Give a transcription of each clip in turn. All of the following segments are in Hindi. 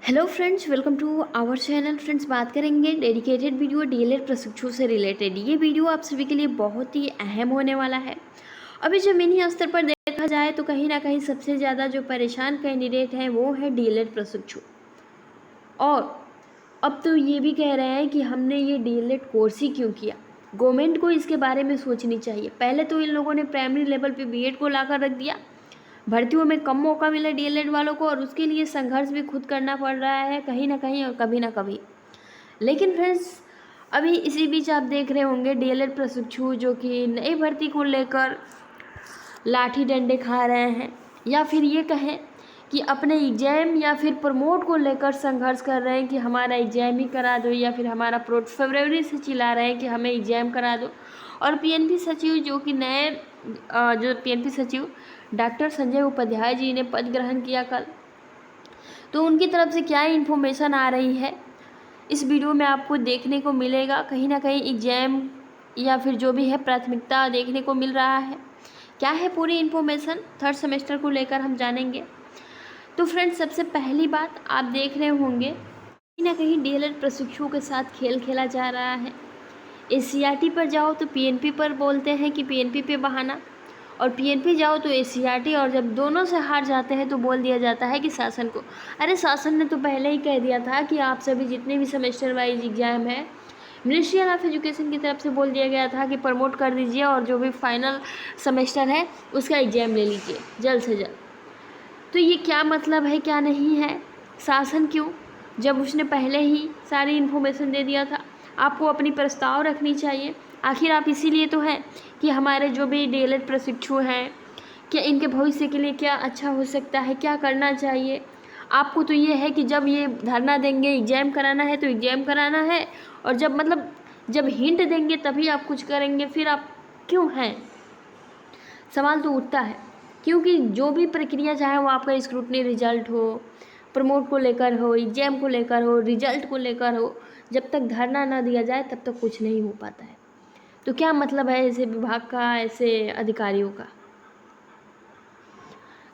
Hello friends, welcome to our channel. Friends, बात करेंगे डेडिकेटेड वीडियो डीएलएड प्रशिक्षु से रिलेटेड। ये वीडियो आप सभी के लिए बहुत ही अहम होने वाला है। अभी ज़मीनी स्तर पर देखा जाए तो कहीं ना कहीं सबसे ज़्यादा जो परेशान कैंडिडेट हैं वो है डीएलएड प्रशिक्षु। और अब तो ये भी कह रहे हैं कि हमने ये डीएलएड कोर्स ही क्यों किया। गवर्नमेंट को इसके बारे में सोचनी चाहिए। पहले तो इन लोगों ने प्राइमरी लेवल पे बीएड को लाकर रख दिया, भर्तियों में कम मौका मिला डीएलएड वालों को, और उसके लिए संघर्ष भी खुद करना पड़ रहा है कहीं ना कहीं और कभी ना कभी। लेकिन फ्रेंड्स, अभी इसी बीच आप देख रहे होंगे डीएलएड प्रशिक्षु जो कि नई भर्ती को लेकर लाठी डंडे खा रहे हैं, या फिर ये कहें कि अपने एग्जाम या फिर प्रमोट को लेकर संघर्ष कर रहे हैं कि हमारा एग्जाम ही करा दो, या फिर हमारा फरवरी से चिल्ला रहे हैं कि हमें एग्जाम करा दो। और पीएनपी सचिव जो कि नए जो पीएनपी सचिव डॉक्टर संजय उपाध्याय जी ने पद ग्रहण किया कल, तो उनकी तरफ से क्या इन्फॉर्मेशन आ रही है इस वीडियो में आपको देखने को मिलेगा। कहीं ना कहीं एग्जाम या फिर जो भी है प्राथमिकता देखने को मिल रहा है। क्या है पूरी इन्फॉर्मेशन थर्ड सेमेस्टर को लेकर हम जानेंगे। तो फ्रेंड्स, सबसे पहली बात आप देख रहे होंगे कहीं ना कहीं डीएलएड प्रशिक्षुओं के साथ खेल खेला जा रहा है। एससीईआरटी पर जाओ तो पीएनपी पर बोलते हैं कि पीएनपी पे बहाना, और पीएनपी जाओ तो एससीईआरटी, और जब दोनों से हार जाते हैं तो बोल दिया जाता है कि शासन को। अरे शासन ने तो पहले ही कह दिया था कि आप सभी जितने भी सेमेस्टर वाइज एग्जाम है, मिनिस्ट्री ऑफ एजुकेशन की तरफ से बोल दिया गया था कि प्रमोट कर दीजिए, और जो भी फाइनल सेमेस्टर है उसका एग्ज़ाम ले लीजिए जल्द से जल्द। तो ये क्या मतलब है, क्या नहीं है, शासन क्यों, जब उसने पहले ही सारी इन्फॉर्मेशन दे दिया था। आपको अपनी प्रस्ताव रखनी चाहिए। आखिर आप इसीलिए तो हैं कि हमारे जो भी डीएलएड प्रशिक्षु हैं, क्या इनके भविष्य के लिए क्या अच्छा हो सकता है, क्या करना चाहिए। आपको तो ये है कि जब ये धरना देंगे एग्ज़ाम कराना है तो एग्ज़ाम कराना है, और जब हिंट देंगे तभी आप कुछ करेंगे। फिर आप क्यों हैं, सवाल तो उठता है। क्योंकि जो भी प्रक्रिया चाहे वो आपका स्क्रूटनी रिजल्ट हो, प्रमोट को लेकर हो, एग्जाम को लेकर हो, रिजल्ट को लेकर हो, जब तक धरना ना दिया जाए तब तक कुछ नहीं हो पाता है। तो क्या मतलब है ऐसे विभाग का, ऐसे अधिकारियों का।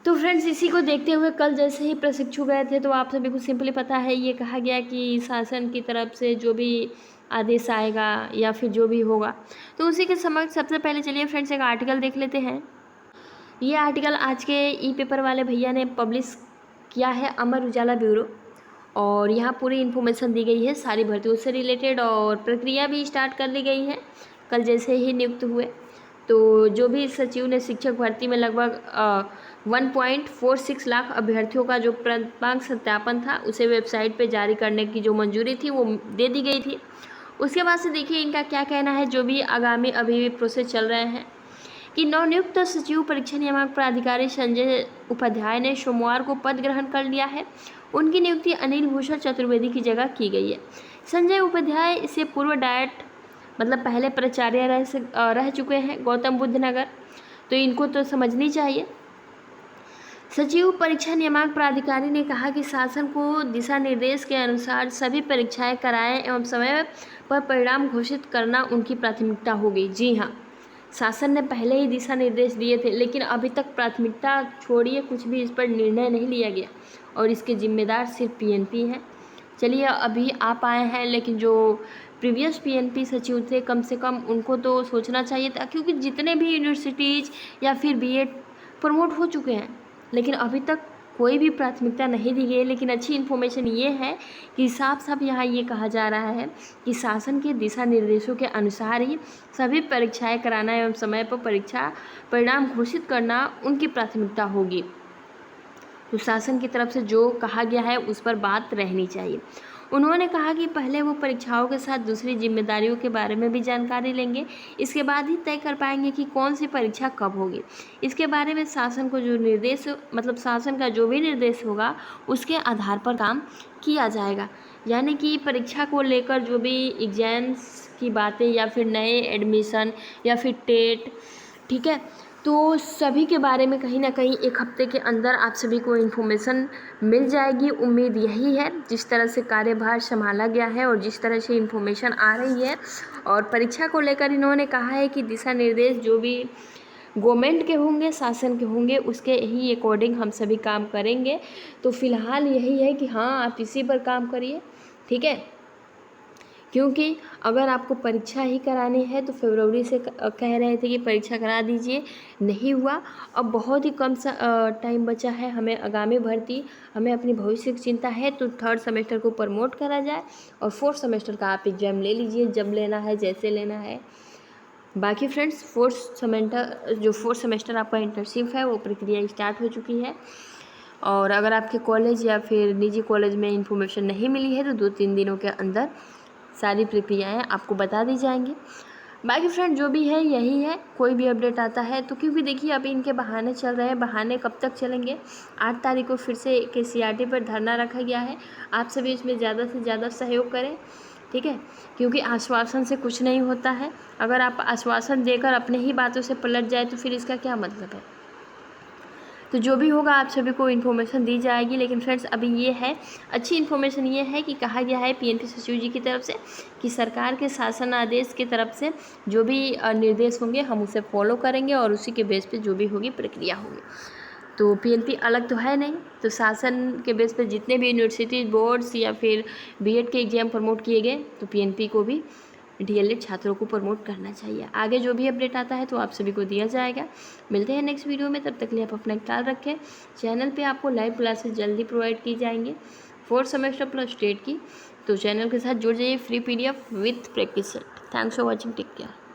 तो फ्रेंड्स, इसी को देखते हुए कल जैसे ही प्रशिक्षु गए थे तो आप सभी को सिंपली पता है, ये कहा गया कि शासन की तरफ से जो भी आदेश आएगा या फिर जो भी होगा, तो उसी के समक्ष सबसे पहले चलिए फ्रेंड्स एक आर्टिकल देख लेते हैं। ये आर्टिकल आज के ई पेपर वाले भैया ने पब्लिश किया है, अमर उजाला ब्यूरो, और यहाँ पूरी इन्फॉर्मेशन दी गई है सारी भर्तियों से रिलेटेड, और प्रक्रिया भी स्टार्ट कर दी गई है कल जैसे ही नियुक्त हुए। तो जो भी सचिव ने शिक्षक भर्ती में लगभग 1.46 लाख अभ्यर्थियों का जो प्रारंभिक सत्यापन था उसे वेबसाइट पे जारी करने की जो मंजूरी थी वो दे दी गई थी। उसके बाद से देखिए इनका क्या कहना है, जो भी आगामी अभी भी प्रोसेस चल रहे हैं, कि नवनियुक्त सचिव परीक्षा नियामक प्राधिकारी संजय उपाध्याय ने सोमवार को पद ग्रहण कर लिया है। उनकी नियुक्ति अनिल भूषण चतुर्वेदी की जगह की गई है। संजय उपाध्याय इससे पूर्व डायट मतलब पहले प्राचार्य रह चुके हैं गौतम बुद्ध नगर, तो इनको तो समझनी चाहिए। सचिव परीक्षा नियामक प्राधिकारी ने कहा कि शासन को दिशा निर्देश के अनुसार सभी परीक्षाएं कराएं एवं समय पर परिणाम घोषित करना उनकी प्राथमिकता होगी। जी हाँ, शासन ने पहले ही दिशा निर्देश दिए थे, लेकिन अभी तक प्राथमिकता छोड़िए कुछ भी इस पर निर्णय नहीं लिया गया, और इसके जिम्मेदार सिर्फ पीएनपी हैं। चलिए, अभी आप आए हैं, लेकिन जो प्रीवियस पीएनपी सचिव थे कम से कम उनको तो सोचना चाहिए था, क्योंकि जितने भी यूनिवर्सिटीज़ या फिर बीएड प्रमोट हो चुके हैं, लेकिन अभी तक कोई भी प्राथमिकता नहीं दी गई। लेकिन अच्छी इन्फॉर्मेशन ये है कि साफ साफ यहाँ ये कहा जा रहा है कि शासन के दिशा निर्देशों के अनुसार ही सभी परीक्षाएं कराना एवं समय पर परीक्षा परिणाम घोषित करना उनकी प्राथमिकता होगी। तो शासन की तरफ से जो कहा गया है उस पर बात रहनी चाहिए। उन्होंने कहा कि पहले वो परीक्षाओं के साथ दूसरी जिम्मेदारियों के बारे में भी जानकारी लेंगे, इसके बाद ही तय कर पाएंगे कि कौन सी परीक्षा कब होगी। इसके बारे में शासन को जो निर्देश मतलब शासन का जो भी निर्देश होगा उसके आधार पर काम किया जाएगा। यानी कि परीक्षा को लेकर जो भी एग्जाम्स की बातें या फिर नए एडमिशन या फिर टेट, ठीक है, तो सभी के बारे में कहीं ना कहीं एक हफ्ते के अंदर आप सभी को इन्फॉर्मेशन मिल जाएगी। उम्मीद यही है, जिस तरह से कार्यभार संभाला गया है और जिस तरह से इन्फॉर्मेशन आ रही है। और परीक्षा को लेकर इन्होंने कहा है कि दिशा निर्देश जो भी गवर्नमेंट के होंगे, शासन के होंगे, उसके ही अकॉर्डिंग हम सभी काम करेंगे। तो फ़िलहाल यही है कि हाँ, आप इसी पर काम करिए, ठीक है। क्योंकि अगर आपको परीक्षा ही करानी है तो फरवरी से कह रहे थे कि परीक्षा करा दीजिए, नहीं हुआ। अब बहुत ही कम टाइम बचा है हमें आगामी भर्ती, हमें अपनी भविष्य की चिंता है, तो थर्ड सेमेस्टर को प्रमोट करा जाए और फोर्थ सेमेस्टर का आप एग्ज़ाम ले लीजिए, जब लेना है, जैसे लेना है। बाकी फ्रेंड्स, फोर्थ सेमेस्टर आपका इंटर्नशिप है वो प्रक्रिया स्टार्ट हो चुकी है। और अगर आपके कॉलेज या फिर निजी कॉलेज में इन्फॉर्मेशन नहीं मिली है तो 2-3 दिनों के अंदर सारी प्रक्रियाएं आपको बता दी जाएंगी। बाकी फ्रेंड, जो भी है यही है, कोई भी अपडेट आता है तो, क्योंकि देखिए अभी इनके बहाने चल रहे हैं, बहाने कब तक चलेंगे। 8 तारीख को फिर से KCRT पर धरना रखा गया है, आप सभी इसमें ज़्यादा से ज़्यादा सहयोग करें, ठीक है। क्योंकि आश्वासन से कुछ नहीं होता है, अगर आप आश्वासन देकर अपने ही बातों से पलट जाए तो फिर इसका क्या मतलब है। तो जो भी होगा आप सभी को इन्फॉर्मेशन दी जाएगी। लेकिन फ्रेंड्स, अभी ये है, अच्छी इन्फॉर्मेशन ये है कि कहा गया है PNP सचिव जी की तरफ से कि सरकार के शासन आदेश की तरफ से जो भी निर्देश होंगे हम उसे फॉलो करेंगे और उसी के बेस पे जो भी होगी प्रक्रिया होगी। तो PNP अलग तो है नहीं, तो शासन के बेस पे जितने भी यूनिवर्सिटी बोर्ड्स या फिर B.Ed के एग्जाम प्रमोट किए गए तो PNP को भी DLED छात्रों को प्रमोट करना चाहिए। आगे जो भी अपडेट आता है तो आप सभी को दिया जाएगा। मिलते हैं नेक्स्ट वीडियो में, तब तक के लिए आप अपना ख्याल रखें। चैनल पे आपको लाइव क्लासेस जल्दी प्रोवाइड की जाएंगे, 4th सेमेस्टर प्लस स्टेट की। तो चैनल के साथ जुड़ जाइए, free PDF with practice set. Thanks for watching, take care.